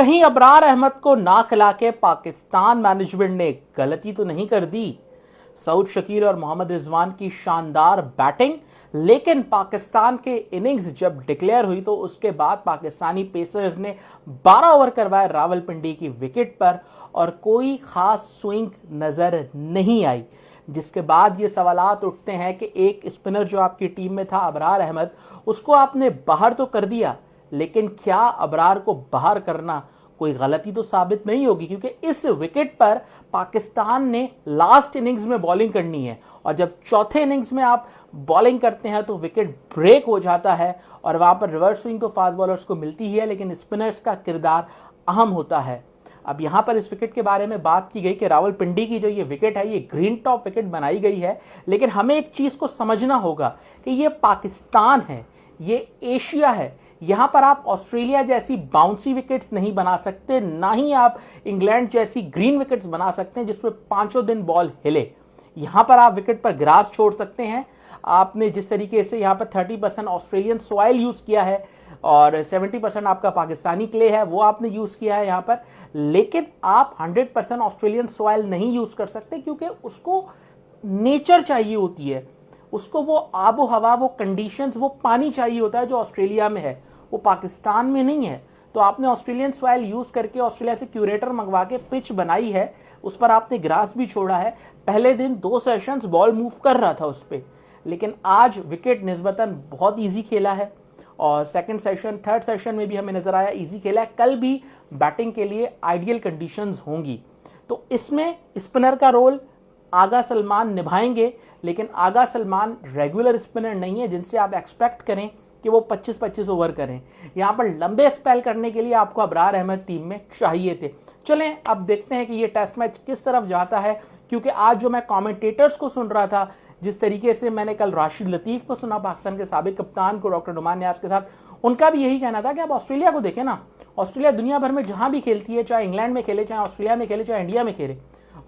कहीं अबरार अहमद को ना खिला के पाकिस्तान मैनेजमेंट ने गलती तो नहीं कर दी। सऊद शकील और मोहम्मद रिजवान की शानदार बैटिंग, लेकिन पाकिस्तान के इनिंग्स जब डिक्लेयर हुई तो उसके बाद पाकिस्तानी पेसर्स ने 12 ओवर करवाए रावलपिंडी की विकेट पर और कोई खास स्विंग नजर नहीं आई, जिसके बाद ये सवालात उठते हैं कि एक स्पिनर जो आपकी टीम में था अबरार अहमद, उसको आपने बाहर तो कर दिया, लेकिन क्या अबरार को बाहर करना कोई गलती तो साबित नहीं होगी, क्योंकि इस विकेट पर पाकिस्तान ने लास्ट इनिंग्स में बॉलिंग करनी है और जब चौथे इनिंग्स में आप बॉलिंग करते हैं तो विकेट ब्रेक हो जाता है और वहां पर रिवर्स स्विंग तो फास्ट बॉलर्स को मिलती ही है, लेकिन स्पिनर्स का किरदार अहम होता है। अब यहां पर इस विकेट के बारे में बात की गई कि रावलपिंडी की जो ये विकेट है ये ग्रीन टॉप विकेट बनाई गई है, लेकिन हमें एक चीज को समझना होगा कि ये पाकिस्तान है, ये एशिया है। यहां पर आप ऑस्ट्रेलिया जैसी बाउंसी विकेट्स नहीं बना सकते, ना ही आप इंग्लैंड जैसी ग्रीन विकेट्स बना सकते हैं जिसमें पांचों दिन बॉल हिले। यहां पर आप विकेट पर ग्रास छोड़ सकते हैं। आपने जिस तरीके से यहां पर 30% ऑस्ट्रेलियन सॉइल यूज किया है और 70% आपका पाकिस्तानी क्ले है, वो आपने यूज किया है यहां पर, लेकिन आप 100% ऑस्ट्रेलियन सॉइल नहीं यूज कर सकते, क्योंकि उसको नेचर चाहिए होती है, उसको वो आबो हवा, वो कंडीशंस, वो पानी चाहिए होता है जो ऑस्ट्रेलिया में है, वो पाकिस्तान में नहीं है। तो आपने ऑस्ट्रेलियन सॉइल यूज करके ऑस्ट्रेलिया से क्यूरेटर मंगवा के पिच बनाई है, उस पर आपने ग्रास भी छोड़ा है। पहले दिन 2 सेशंस बॉल मूव कर रहा था उस पर, लेकिन आज विकेट निस्बतन बहुत ईजी खेला है और सेकंड सेशन, थर्ड सेशन में भी हमें नजर आया ईजी खेला है। कल भी बैटिंग के लिए आइडियल कंडीशंस होंगी, तो इसमें स्पिनर का रोल आगा सलमान निभाएंगे, लेकिन आगा सलमान रेगुलर स्पिनर नहीं है जिनसे आप एक्सपेक्ट करें कि वो 25-25 ओवर करें। यहां पर लंबे स्पेल करने के लिए आपको अबरार अहमद टीम में चाहिए थे। चलें अब देखते हैं कि ये टेस्ट मैच किस तरफ जाता है, क्योंकि आज जो मैं कमेंटेटर्स को सुन रहा था, जिस तरीके से मैंने कल राशिद लतीफ को सुना, पाकिस्तान के साबिक कप्तान को, डॉक्टर नुमान नियाज के साथ, उनका भी यही कहना था कि आप ऑस्ट्रेलिया को देखें ना, ऑस्ट्रेलिया दुनिया भर में जहां भी खेलती है, चाहे इंग्लैंड में खेले, चाहे ऑस्ट्रेलिया में खेले, चाहे इंडिया में खेले,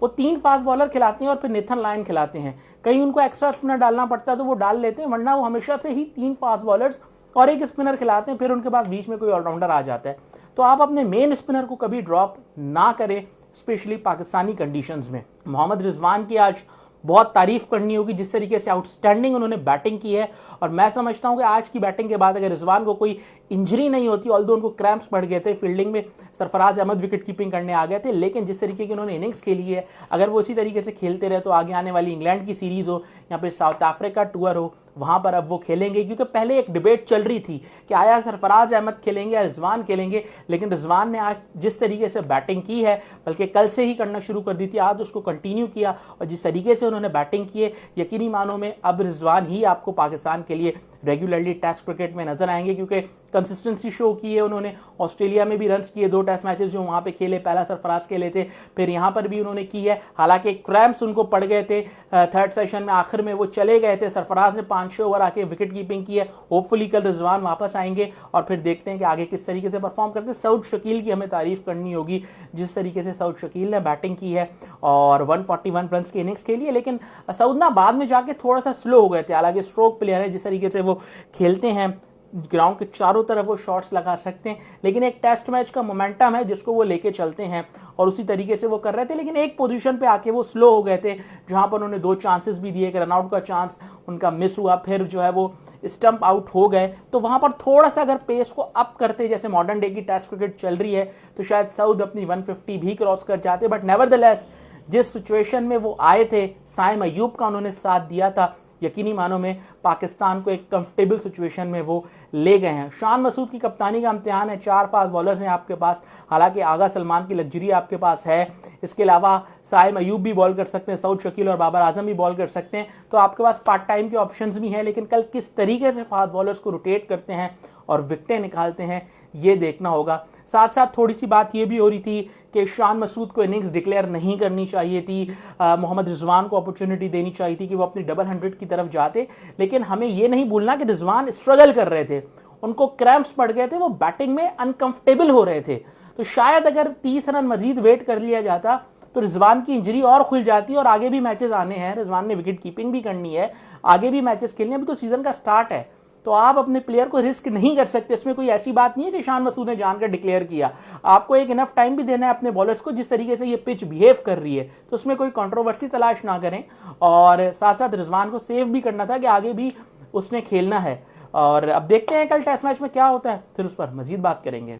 वो 3 फास्ट बॉलर खिलाते हैं और फिर नेथन लायन खिलाते हैं। कहीं उनको एक्स्ट्रा स्पिनर डालना पड़ता है तो वो डाल लेते हैं, वरना वो हमेशा से ही 3 फास्ट बॉलर्स और एक स्पिनर खिलाते हैं, फिर उनके बाद बीच में कोई ऑलराउंडर आ जाता है। तो आप अपने मेन स्पिनर को कभी ड्रॉप ना करें, स्पेशली पाकिस्तानी कंडीशंस में। मोहम्मद रिजवान की आज बहुत तारीफ करनी होगी, जिस तरीके से आउटस्टैंडिंग उन्होंने बैटिंग की है, और मैं समझता हूं कि आज की बैटिंग के बाद अगर रिजवान को कोई इंजरी नहीं होती, ऑल्दो उनको क्रैम्प्स पड़ गए थे फील्डिंग में, सरफराज अहमद विकेट कीपिंग करने आ गए थे, लेकिन जिस तरीके की उन्होंने इनिंग्स खेली है, अगर वो इसी तरीके से खेलते रहे तो आगे आने वाली इंग्लैंड की सीरीज हो या फिर साउथ अफ्रीका टूर हो, वहां पर अब वो खेलेंगे। क्योंकि पहले एक डिबेट चल रही थी कि आया सरफराज अहमद खेलेंगे या रिजवान खेलेंगे, लेकिन रिजवान ने आज जिस तरीके से बैटिंग की है, बल्कि कल से ही करना शुरू कर दी थी, आज उसको कंटिन्यू किया, और जिस तरीके से उन्होंने बैटिंग की है, यकीनी मानों में अब रिजवान ही आपको पाकिस्तान के लिए रेगुलरली टेस्ट क्रिकेट में नजर आएंगे, क्योंकि कंसिस्टेंसी शो की है उन्होंने। ऑस्ट्रेलिया में भी रन्स किए 2 टेस्ट मैचेस जो वहां पे खेले, पहला सरफराज खेले थे, फिर यहां पर भी उन्होंने की है। हालांकि क्रैम्प्स उनको पड़ गए थे थर्ड सेशन में, आखिर में वो चले गए थे। सरफराज ने 5-6 ओवर आके विकेट कीपिंग की है। होपफुली कल रिजवान वापस आएंगे और फिर देखते हैं कि आगे किस तरीके से परफॉर्म करते हैं। सऊद शकील की हमें तारीफ करनी होगी, जिस तरीके से सऊद शकील ने बैटिंग की है और 141 रन की इनिंग्स खेली है, लेकिन सऊद ना बाद में जाके थोड़ा सा स्लो हो गए थे। हालांकि स्ट्रोक प्लेयर है, जिस तरीके से वो खेलते हैं, ग्राउंड के चारों तरफ वो शॉट्स लगा सकते हैं, लेकिन एक टेस्ट मैच का मोमेंटम है जिसको वो लेके चलते हैं और उसी तरीके से वो कर रहे थे। लेकिन एक पोजीशन पे आके वो स्लो हो गए थे, जहां पर उन्होंने 2 चांसेस भी दिए, एक रनआउट का चांस उनका मिस हुआ, फिर जो है वो स्टंप आउट हो गए। तो वहां पर थोड़ा सा अगर पेस को अप करते, जैसे मॉडर्न डे की टेस्ट क्रिकेट चल रही है, तो शायद सऊद अपनी 150 भी क्रॉस कर जाते। बट नेवरदलेस जिस सिचुएशन में वो आए थे, साइम अयूब का उन्होंने साथ दिया था, यकीनी मानों में पाकिस्तान को एक कंफर्टेबल सिचुएशन में वो ले गए हैं। शान मसूद की कप्तानी का इम्तिहान है, 4 फास्ट बॉलर्स हैं आपके पास, हालांकि आगा सलमान की लग्जरी आपके पास है। इसके अलावा साइम अयूब भी बॉल कर सकते हैं, सऊद शकील और बाबर आजम भी बॉल कर सकते हैं, तो आपके पास पार्ट टाइम के ऑप्शंस भी हैं। लेकिन कल किस तरीके से फास्ट बॉलर्स को रोटेट करते हैं और विकेटें निकालते हैं, ये देखना होगा। साथ साथ थोड़ी सी बात ये भी हो रही थी कि शान मसूद को इनिंग्स डिक्लेयर नहीं करनी चाहिए थी, मोहम्मद रिजवान को अपॉर्चुनिटी देनी चाहिए थी कि वो अपनी डबल 100 की तरफ जाते। लेकिन हमें ये नहीं भूलना कि रिजवान स्ट्रगल कर रहे थे, उनको क्रैम्प्स पड़ गए थे, वो बैटिंग में अनकंफर्टेबल हो रहे थे। तो शायद अगर 30 रन मजीद वेट कर लिया जाता तो रिजवान की इंजरी और खुल जाती और आगे भी मैचेस आने हैं। रिजवान ने विकेट कीपिंग भी करनी है, आगे भी मैचेस खेलने, अभी तो सीजन का स्टार्ट है। तो आप अपने प्लेयर को रिस्क नहीं कर सकते। इसमें कोई ऐसी बात नहीं है कि ईशान मसूद ने जानकर डिक्लेयर किया। आपको एक इनफ टाइम भी देना है अपने बॉलर्स को। जिस तरीके से ये पिच बिहेव कर रही है तो उसमें कोई कंट्रोवर्सी तलाश ना करें, और साथ साथ रिजवान को सेव भी करना था कि आगे भी उसने खेलना है। और अब देखते हैं कल टेस्ट मैच में क्या होता है, फिर उस पर मजीद बात करेंगे।